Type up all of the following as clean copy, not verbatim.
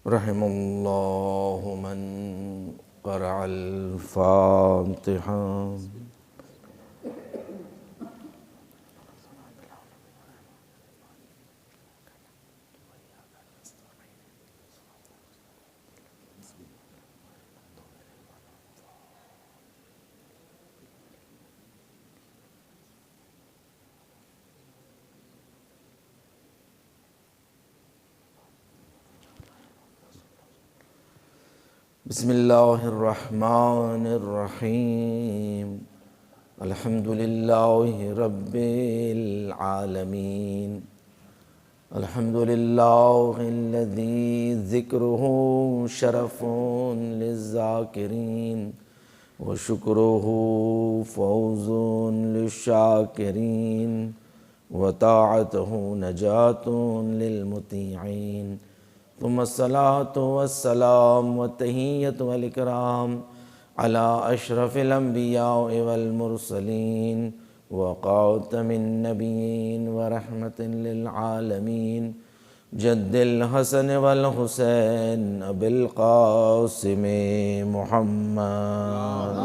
رحم اللہ من قرأ الفاتحہ۔ بسم اللہ الرحمن الرحیم۔ الحمد للہ رب العالمین۔ الحمد للہ الذی ذکرہ شرف للذاکرین وشکرہ فوز للشاکرین وطاعتہ نجات للمطیعین۔ ثم الصلاة والسلام والتحیۃ والاکرام علی اشرف الانبیاء والمرسلین وخاتم النبیین ورحمۃ للعالمین جد الحسن والحسین ابی القاسم محمد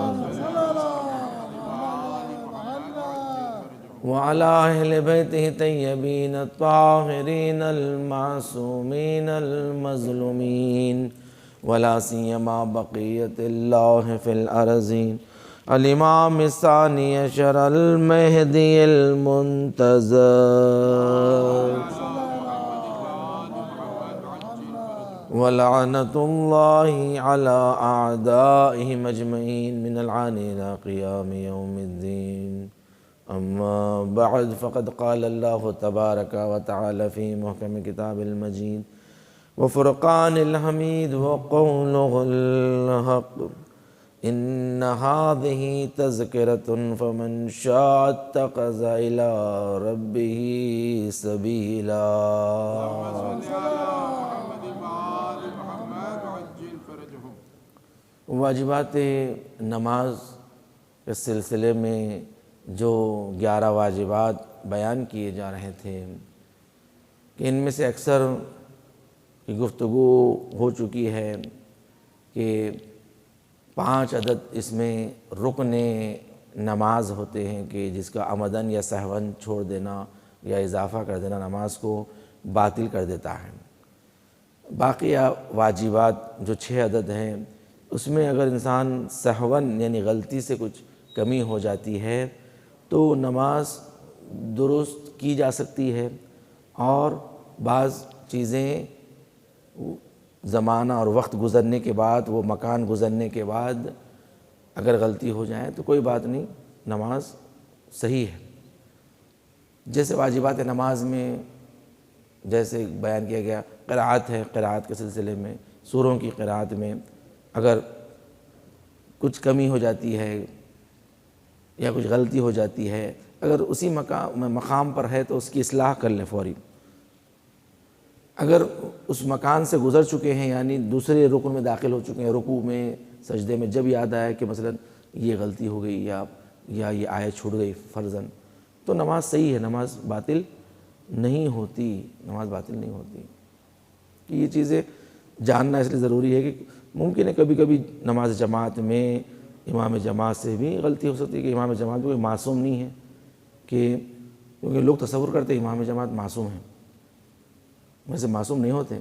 وعلى أهل بيته الطيبين الطاهرين المعصومين المظلومين ولا سيما بقية الله في الأرضين الإمام الثاني عشر المهدي المنتظر ولعنة الله على أعدائهم أجمعين من الآن إلى قيام يوم الدين۔ اما بعد فقد قال اللہ تبارک و تعالی فی محکم کتاب المجید وفرقان الحمید وقولہ الحق ان هذه تذکرۃ فمن شاء اتخذ الی ربہ سبیلا۔ واجبات نماز کے سلسلے میں جو 11 واجبات بیان کیے جا رہے تھے کہ ان میں سے اکثر کی گفتگو ہو چکی ہے کہ 5 عدد اس میں رکن نماز ہوتے ہیں کہ جس کا عمدن یا سہون چھوڑ دینا یا اضافہ کر دینا نماز کو باطل کر دیتا ہے۔ باقی واجبات جو 6 عدد ہیں اس میں اگر انسان سہون یعنی غلطی سے کچھ کمی ہو جاتی ہے تو نماز درست کی جا سکتی ہے، اور بعض چیزیں زمانہ اور وقت گزرنے کے بعد، وہ مکان گزرنے کے بعد اگر غلطی ہو جائے تو کوئی بات نہیں، نماز صحیح ہے۔ جیسے واجبات نماز میں جیسے بیان کیا گیا قرأت ہے، قرأت کے سلسلے میں سوروں کی قرأت میں اگر کچھ کمی ہو جاتی ہے یا کچھ غلطی ہو جاتی ہے، اگر اسی مقام پر ہے تو اس کی اصلاح کر لیں فوری۔ اگر اس مکان سے گزر چکے ہیں یعنی دوسرے رکن میں داخل ہو چکے ہیں، رکوع میں سجدے میں، جب یاد آیا کہ مثلا یہ غلطی ہو گئی یا یہ آیت چھوٹ گئی فرضاً، تو نماز صحیح ہے، نماز باطل نہیں ہوتی، نماز باطل نہیں ہوتی۔ کہ یہ چیزیں جاننا اس لیے ضروری ہے کہ ممکن ہے کبھی کبھی نماز جماعت میں امام جماعت سے بھی غلطی ہو سکتی ہے کہ امام جماعت کوئی معصوم نہیں ہے، کیونکہ لوگ تصور کرتے ہیں امام جماعت معصوم ہیں، ویسے معصوم نہیں ہوتے۔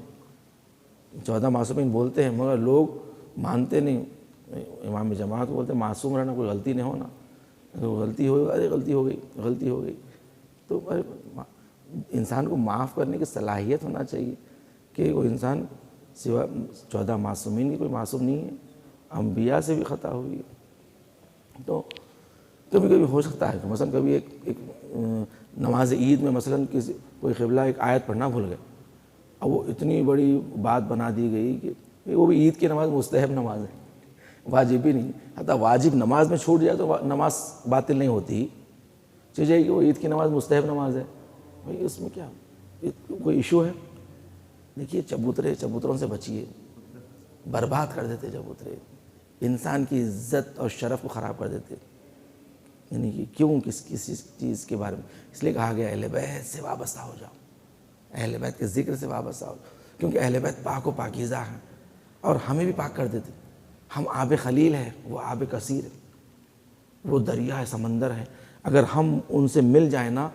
14 معصومین بولتے ہیں مگر لوگ مانتے نہیں، امام جماعت کو بولتے ہیں معصوم رہنا، کوئی غلطی نہیں ہونا، غلطی ہو گئی، ارے غلطی ہو گئی، غلطی ہو گئی، تو انسان کو معاف کرنے کی صلاحیت ہونا چاہیے کہ وہ انسان سوا 14 معصومین کی کوئی معصوم نہیں ہے، انبیاء سے بھی خطا ہوئی ہے۔ تو کبھی کبھی ہو سکتا ہے کہ مثلا کبھی ایک نماز عید میں مثلا کوئی قبلہ ایک آیت پڑھنا بھول گئے، اب وہ اتنی بڑی بات بنا دی گئی کہ وہ بھی عید کی نماز مستحب نماز ہے، واجب بھی نہیں، حتیٰ واجب نماز میں چھوٹ جائے تو نماز باطل نہیں ہوتی، چاہیے کہ وہ عید کی نماز مستحب نماز ہے، بھائی اس میں کیا کوئی ایشو ہے؟ دیکھیے چبوتروں سے بچیے، برباد کر دیتے چبوترے، انسان کی عزت اور شرف کو خراب کر دیتے، یعنی کہ کیوں کسی چیز کے بارے میں، اس لیے کہا گیا اہل بیت سے وابستہ ہو جاؤ، اہل بیت کے ذکر سے وابستہ ہو جاؤ۔ کیونکہ اہل بیت پاک و پاکیزہ ہیں اور ہمیں بھی پاک کر دیتے. ہم آب خلیل ہے، وہ آب کثیر ہے، وہ دریا ہے، سمندر ہے. اگر ہم ان سے مل جائیں نا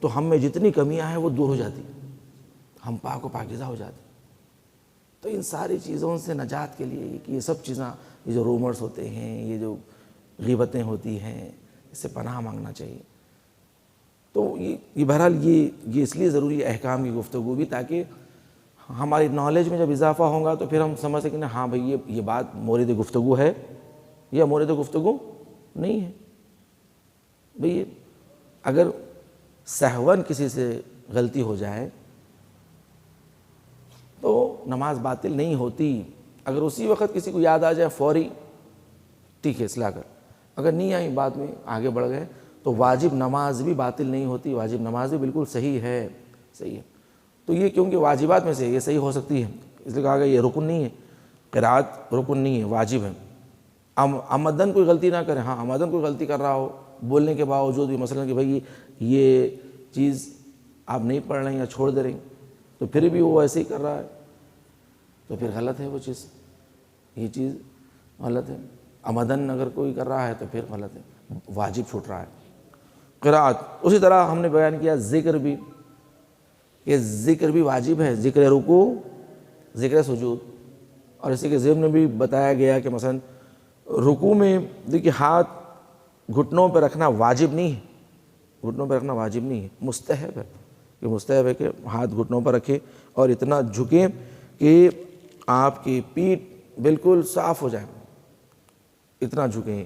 تو ہم میں جتنی کمیاں ہیں وہ دور ہو جاتی، ہم پاک و پاکیزہ ہو جاتے. تو ان ساری چیزوں سے نجات کے لیے کہ یہ سب چیزیں، یہ جو رومرز ہوتے ہیں، یہ جو غیبتیں ہوتی ہیں، اس سے پناہ مانگنا چاہیے. تو یہ بہرحال یہ اس لیے ضروری ہے احکام کی گفتگو بھی، تاکہ ہماری نالج میں جب اضافہ ہوگا تو پھر ہم سمجھ سکیں ہاں بھئی یہ بات مورد گفتگو ہے یا مورد گفتگو نہیں ہے. بھئی اگر سہون کسی سے غلطی ہو جائے تو نماز باطل نہیں ہوتی. اگر اسی وقت کسی کو یاد آ جائے فوری ٹھیک ہے اصلاح کر، اگر نہیں آئی بعد میں آگے بڑھ گئے تو واجب نماز بھی باطل نہیں ہوتی، واجب نماز بھی بالکل صحیح ہے. تو یہ کیونکہ واجبات میں سے یہ صحیح ہو سکتی ہے، اس لیے کہا گیا یہ رکن نہیں ہے، قرات رکن نہیں ہے، واجب ہے. عمدن کوئی غلطی نہ کرے. ہاں عمدن کوئی غلطی کر رہا ہو بولنے کے باوجود بھی، مثلا کہ بھئی یہ چیز آپ نہیں پڑھ رہے ہیں یا چھوڑ دے رہے ہیں، تو پھر بھی وہ ایسے ہی کر رہا ہے تو پھر غلط ہے وہ چیز، یہ چیز غلط ہے. عمدن اگر کوئی کر رہا ہے تو پھر غلط ہے، واجب چھوٹ رہا ہے. قرات اسی طرح ہم نے بیان کیا ذکر بھی، کہ ذکر بھی واجب ہے، ذکر رکوع، ذکر سجود. اور اسی کے ضمن میں بھی بتایا گیا کہ مثلا رکوع میں دیکھیے ہاتھ گھٹنوں پہ رکھنا واجب نہیں ہے، گھٹنوں پہ رکھنا واجب نہیں ہے، مستحب ہے. کہ مستحب ہے کہ ہاتھ گھٹنوں پر رکھے اور اتنا جھکیں کہ آپ کی پیٹھ بالکل صاف ہو جائے. اتنا جھکیں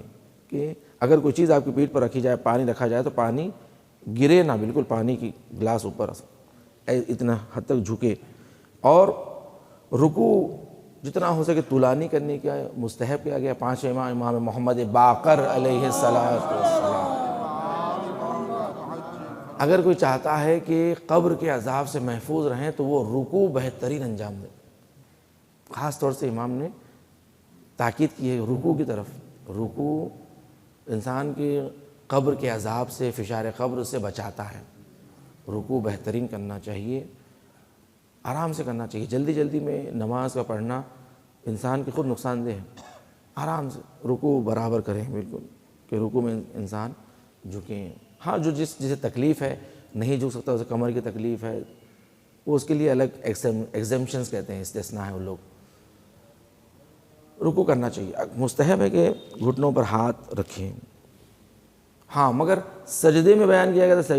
کہ اگر کوئی چیز آپ کی پیٹھ پر رکھی جائے، پانی رکھا جائے تو پانی گرے نہ، بالکل پانی کی گلاس اوپر اتنا حد تک جھکے. اور رکوع جتنا ہو سکے طولانی کرنے کا مستحب کیا گیا. 5 امام محمد باقر علیہ السلام. اگر کوئی چاہتا ہے کہ قبر کے عذاب سے محفوظ رہیں تو وہ رکوع بہترین انجام دے. خاص طور سے امام نے تاکید کی ہے رکوع کی طرف. رکوع انسان کی قبر کے عذاب سے، فشار قبر سے بچاتا ہے. رکوع بہترین کرنا چاہیے، آرام سے کرنا چاہیے. جلدی جلدی میں نماز کا پڑھنا انسان کی خود نقصان دہ ہے. آرام سے رکوع برابر کریں بالکل، کہ رکوع میں انسان جھکیں. ہاں جو جسے تکلیف ہے نہیں جھک سکتا، اسے کمر کی تکلیف ہے، وہ اس کے لیے الگ ایگزمپشنز کہتے ہیں، استثناء ہے. وہ لوگ رکوع کرنا چاہیے. مستحب ہے کہ گھٹنوں پر ہاتھ رکھیں. ہاں مگر سجدے میں بیان کیا گیا تھا،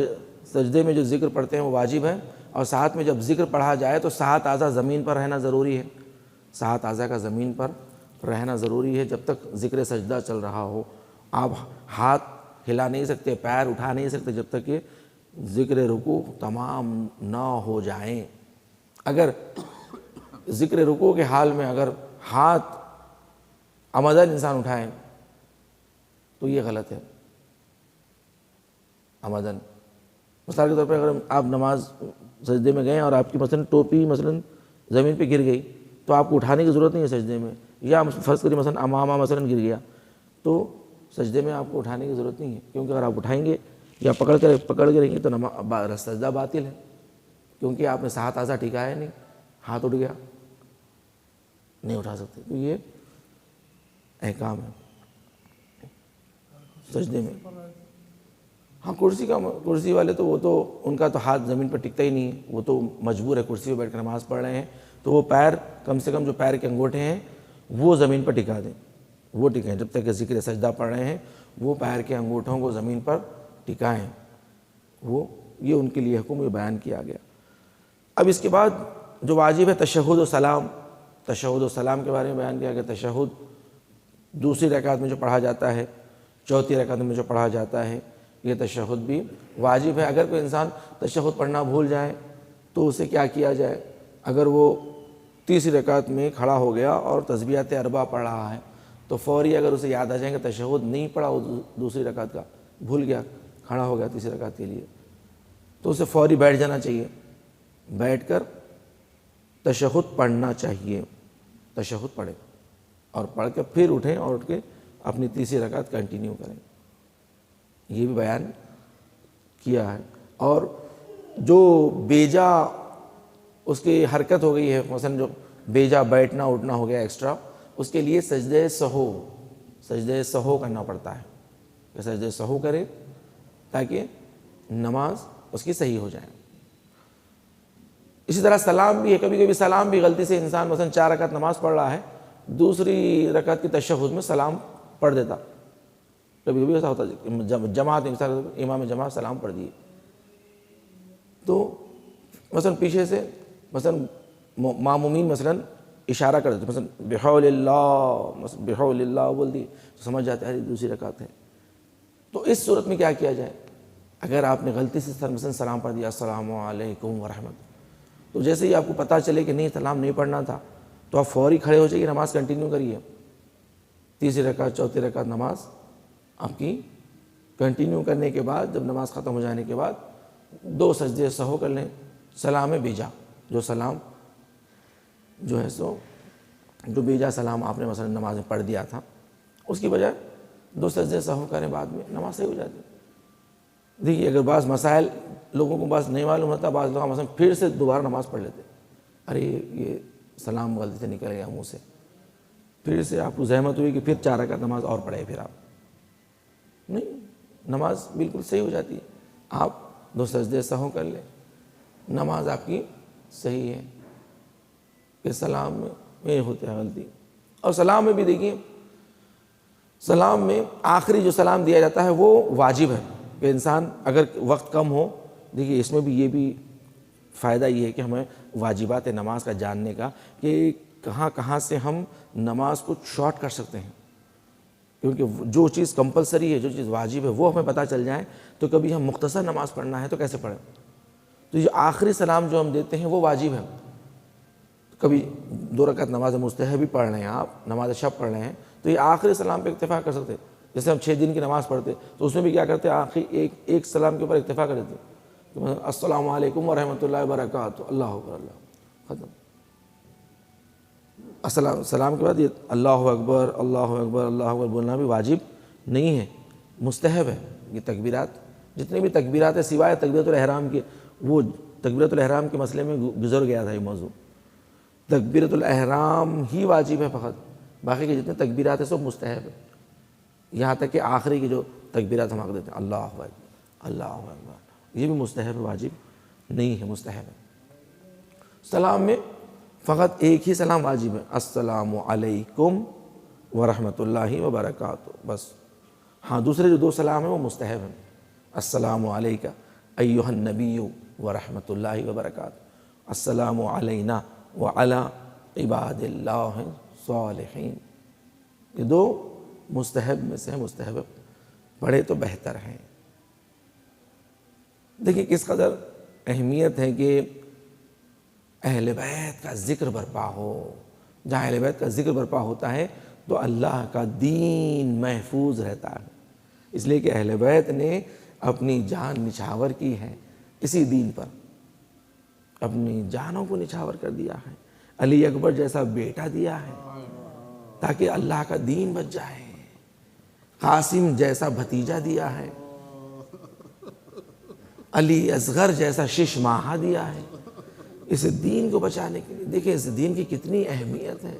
سجدے میں جو ذکر پڑھتے ہیں وہ واجب ہے. اور ساتھ میں جب ذکر پڑھا جائے تو 7 اعضاء زمین پر رہنا ضروری ہے. 7 اعضاء کا زمین پر رہنا ضروری ہے. جب تک ذکر سجدہ چل رہا ہو آپ ہاتھ ہلا نہیں سکتے، پیر اٹھا نہیں سکتے جب تک کہ ذکر رکوع تمام نہ ہو جائیں. اگر ذکر رکوع کے حال میں اگر ہاتھ عمدن انسان اٹھائے تو یہ غلط ہے. عمدن مثال کے طور پہ اگر آپ نماز سجدے میں گئے اور آپ کی مثلا ٹوپی مثلا زمین پہ گر گئی تو آپ کو اٹھانے کی ضرورت نہیں ہے سجدے میں. یا فرض کریے مثلا امامہ مثلا گر گیا تو سجدے میں آپ کو اٹھانے کی ضرورت نہیں ہے، کیونکہ اگر آپ اٹھائیں گے یا پکڑ کے رہیں گے تو سجدہ باطل ہے، کیونکہ آپ نے 7 اعضاء ٹھکایا نہیں، ہاتھ اٹھ گیا، نہیں اٹھا سکتے. تو یہ احکام ہے سجدے میں. ہاں کرسی والے تو وہ تو ان کا تو ہاتھ زمین پر ٹکتا ہی نہیں ہے، وہ تو مجبور ہے کرسی پہ بیٹھ کر نماز پڑھ رہے ہیں تو وہ پیر کم سے کم جو پیر کے انگوٹھے ہیں وہ زمین پر ٹکا دیں، وہ ٹکائیں. جب تک کہ ذکر سجدہ پڑھ رہے ہیں وہ پیر کے انگوٹھوں کو زمین پر ٹکائیں. یہ ان کے لیے حکم یہ بیان کیا گیا. اب اس کے بعد جو واجب ہے تشہد و سلام. تشہد و سلام کے بارے میں بیان کیا گیا. تشہد دوسری رکعت میں جو پڑھا جاتا ہے، چوتھی رکعت میں جو پڑھا جاتا ہے، یہ تشہد بھی واجب ہے. اگر کوئی انسان تشہد پڑھنا بھول جائے تو اسے کیا کیا جائے؟ اگر وہ تیسری رکعت میں کھڑا ہو گیا اور تسبیحات اربع پڑھ رہا ہے تو فوری اگر اسے یاد آ جائیں کہ تشہد نہیں پڑھا وہ دوسری رکعت کا، بھول گیا، کھڑا ہو گیا تیسری رکعت کے لیے، تو اسے فوری بیٹھ جانا چاہیے. بیٹھ کر تشہد پڑھنا چاہیے. تشہد پڑھیں اور پڑھ کے پھر اٹھیں اور اٹھ کے اپنی تیسری رکعت کنٹینیو کریں. یہ بھی بیان کیا ہے. اور جو بیجا اس کی حرکت ہو گئی ہے، مثلا جو بیجا بیٹھنا اٹھنا ہو گیا ایکسٹرا، اس کے لیے سجدہ سہو کرنا پڑتا ہے کہ سجدہ سہو کرے تاکہ نماز اس کی صحیح ہو جائے۔ اسی طرح سلام بھی ہے، کبھی کبھی سلام بھی غلطی سے انسان مثلا 4 رکعت نماز پڑھ رہا ہے، دوسری رکعت کی تشہد میں سلام پڑھ دیتا، کبھی کبھی ایسا ہوتا ہے جماعت امام جماعت سلام پڑھ دیے، تو مثلا پیچھے سے مثلا مامومین مثلا اشارہ کر دیتے، مثلا بحول اللہ بول دی تو سمجھ جاتے ہیں دوسری رکعت ہے۔ تو اس صورت میں کیا کیا جائے؟ اگر آپ نے غلطی سے مثلا سلام پڑھ دیا السلام علیکم ورحمۃ، تو جیسے ہی آپ کو پتہ چلے کہ نہیں سلام نہیں پڑھنا تھا تو آپ فوری کھڑے ہو جائیے، نماز کنٹینیو کریے، تیسری رکعت چوتھی رکعت نماز آپ کی کنٹینیو کرنے کے بعد جب نماز ختم ہو جانے کے بعد 2 سجدے سہو کر لیں، سلام بیجا، جو سلام جو ہے سو جو بیجا سلام آپ نے مثلا نماز میں پڑھ دیا تھا اس کی بجائے 2 سجدے سہو کریں، بعد میں نماز صحیح ہو جاتی۔ دیکھیے اگر بعض مسائل لوگوں کو بعض نہیں معلوم ہوتا، بعض لوگ مثلا پھر سے دوبارہ نماز پڑھ لیتے، ارے یہ سلام غلطی سے نکل گیا منہ سے، پھر سے آپ کو زحمت ہوئی کہ پھر 4 رکعت نماز اور پڑھے، پھر آپ نہیں، نماز بالکل صحیح ہو جاتی ہے، آپ 2 سجدے سہو کر لیں، نماز آپ کی صحیح ہے۔ کہ سلام میں یہ ہوتا ہے غلطی، اور سلام میں بھی دیکھیے سلام میں آخری جو سلام دیا جاتا ہے وہ واجب ہے کہ انسان اگر وقت کم ہو، دیکھیے اس میں بھی یہ بھی فائدہ یہ ہے کہ ہمیں واجبات نماز کا جاننے کا کہ کہاں کہاں سے ہم نماز کو شارٹ کر سکتے ہیں، کیونکہ جو چیز کمپلسری ہے، جو چیز واجب ہے وہ ہمیں پتہ چل جائے تو کبھی ہم مختصر نماز پڑھنا ہے تو کیسے پڑھیں۔ تو یہ آخری سلام جو ہم دیتے ہیں وہ واجب ہے، کبھی 2 رکعت نماز مستحب بھی پڑھ رہے ہیں، آپ نماز شب پڑھ رہے ہیں تو یہ آخری سلام پہ اکتفا کر سکتے ہیں، جیسے ہم 6 دن کی نماز پڑھتے تو اس میں بھی کیا کرتے ہیں، آخری ایک سلام کے اوپر اکتفا کر دیتے ہیں، السلام علیکم ورحمۃ اللہ وبرکاتہ، اللہ اکبر، اللہ ختم۔ سلام کے بعد یہ اللہ اکبر اللہ اکبر اللہ اکبر بولنا بھی واجب نہیں ہے، مستحب ہے۔ یہ تکبیرات جتنے بھی تکبیرات ہیں سوائے تکبیرۃ الاحرام کے، وہ تکبیرۃ الاحرام کے مسئلے میں گزر گیا تھا یہ موضوع، تکبیرۃ الاحرام ہی واجب ہے فقط، باقی کے جتنے تکبیرات ہیں سب مستحب ہے، یہاں تک کہ آخری کی جو تکبیرات ہم آگے دیتے ہیں اللہ اکبر اللہ اکبر، یہ بھی مستحب ہے، واجب نہیں ہے، مستحب ہے۔ سلام میں فقط ایک ہی سلام واجب ہے، السلام علیکم ورحمۃ اللہ وبرکاتہ، بس۔ ہاں دوسرے جو 2 سلام ہیں وہ مستحب ہیں، السلام علیکہ ایھا النبی ورحمۃ اللہ وبرکاتہ، السلام علینا وعلی عباد اللہ الصالحین، یہ 2 مستحب میں سے ہیں، مستحب پڑھے تو بہتر ہیں۔ دیکھیں کس قدر اہمیت ہے کہ اہل بیت کا ذکر برپا ہو، جہاں اہل بیت کا ذکر برپا ہوتا ہے تو اللہ کا دین محفوظ رہتا ہے، اس لیے کہ اہل بیت نے اپنی جان نچھاور کی ہے، اسی دین پر اپنی جانوں کو نچھاور کر دیا ہے، علی اکبر جیسا بیٹا دیا ہے تاکہ اللہ کا دین بچ جائے، قاسم جیسا بھتیجا دیا ہے، علی اصغر جیسا شش ماہا دیا ہے، اس دین کو بچانے کے لیے۔ دیکھیں اس دین کی کتنی اہمیت ہے،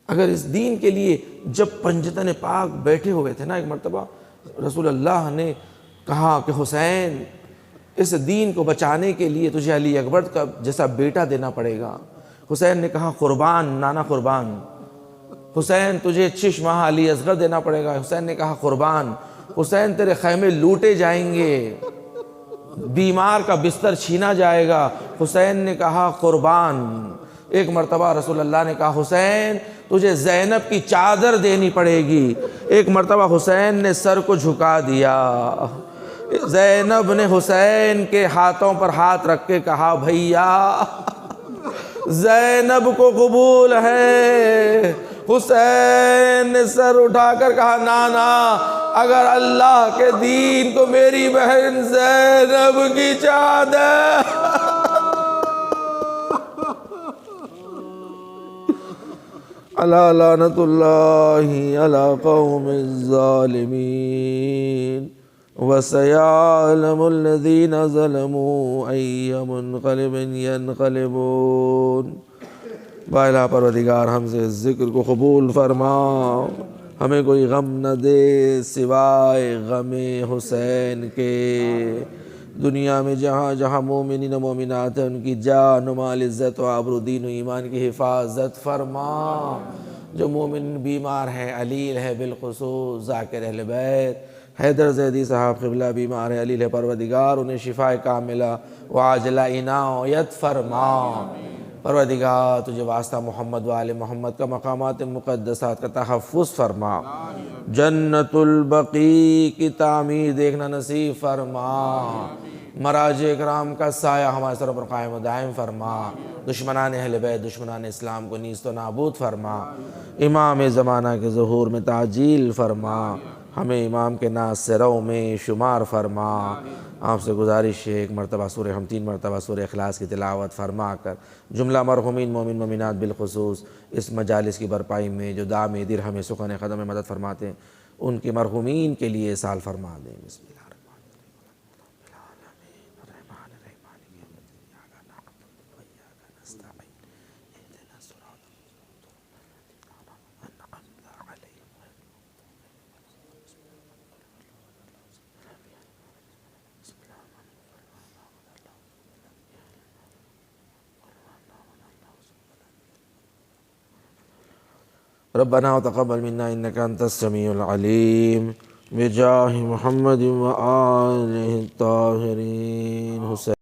اگر اس دین کے لیے جب پنجتن پاک بیٹھے ہوئے تھے نا، ایک مرتبہ رسول اللہ نے کہا کہ حسین اس دین کو بچانے کے لیے تجھے علی اکبر کا جیسا بیٹا دینا پڑے گا، حسین نے کہا قربان نانا قربان، حسین تجھے 6 ماہ علی اصغر دینا پڑے گا، حسین نے کہا قربان، حسین تیرے خیمے لوٹے جائیں گے، بیمار کا بستر چھینا جائے گا، حسین نے کہا قربان۔ ایک مرتبہ رسول اللہ نے کہا حسین تجھے زینب کی چادر دینی پڑے گی، ایک مرتبہ حسین نے سر کو جھکا دیا، زینب نے حسین کے ہاتھوں پر ہاتھ رکھ کے کہا بھیا زینب کو قبول ہے، حسین نے سر اٹھا کر کہا نانا اگر اللہ کے دین کو میری بہن زینب کی چادر، الا لعنت اللہ علی قوم الظالمین وَسَيَعْلَمُ الَّذِينَ ظَلَمُوا أَيَّ مُنْقَلِبٍ يَنْقَلِبُونَ۔ بالا پروردگار ہم سے اس ذکر کو قبول فرما، ہمیں کوئی غم نہ دے سوائے غم حسین کے۔ دنیا میں جہاں جہاں مومنین و مومنات ہیں ان کی جان و مال عزت و آبرو دین و ایمان کی حفاظت فرما۔ جو مومن بیمار ہیں، علیل ہے بالخصوص ذاکر اہل بیت حیدر زیدی صاحب قبلہ بیمار ہے، علیل ہے پروردگار انہیں شفاء کاملہ وعاجلہ عنایت فرما۔ پروردگار تجھے واسطہ محمد و آل محمد کا مقامات مقدسات کا تحفظ فرما، جنت البقیع کی تعمیر دیکھنا نصیب فرما، مراجع اکرام کا سایہ ہمارے سر پر قائم و دائم فرما، دشمنان اہل بیت دشمنان اسلام کو نیست و نابود فرما، امام زمانہ کے ظہور میں تعجیل فرما، ہمیں امام کے ناصروں میں شمار فرما۔ آپ سے گزارش ہے ایک مرتبہ سورہ ہم 3 مرتبہ سورہ اخلاص کی تلاوت فرما کر جملہ مرحومین مومن مومنات بالخصوص اس مجالس کی برپائی میں جو دام درہم سخن قدم میں مدد فرماتے ہیں ان کے مرحومین کے لیے سال فرما دیں۔ بسم اللہ الرحمن ربنا وتقبل منا انك انت السميع العليم بجاه محمد وآله الطاهرين۔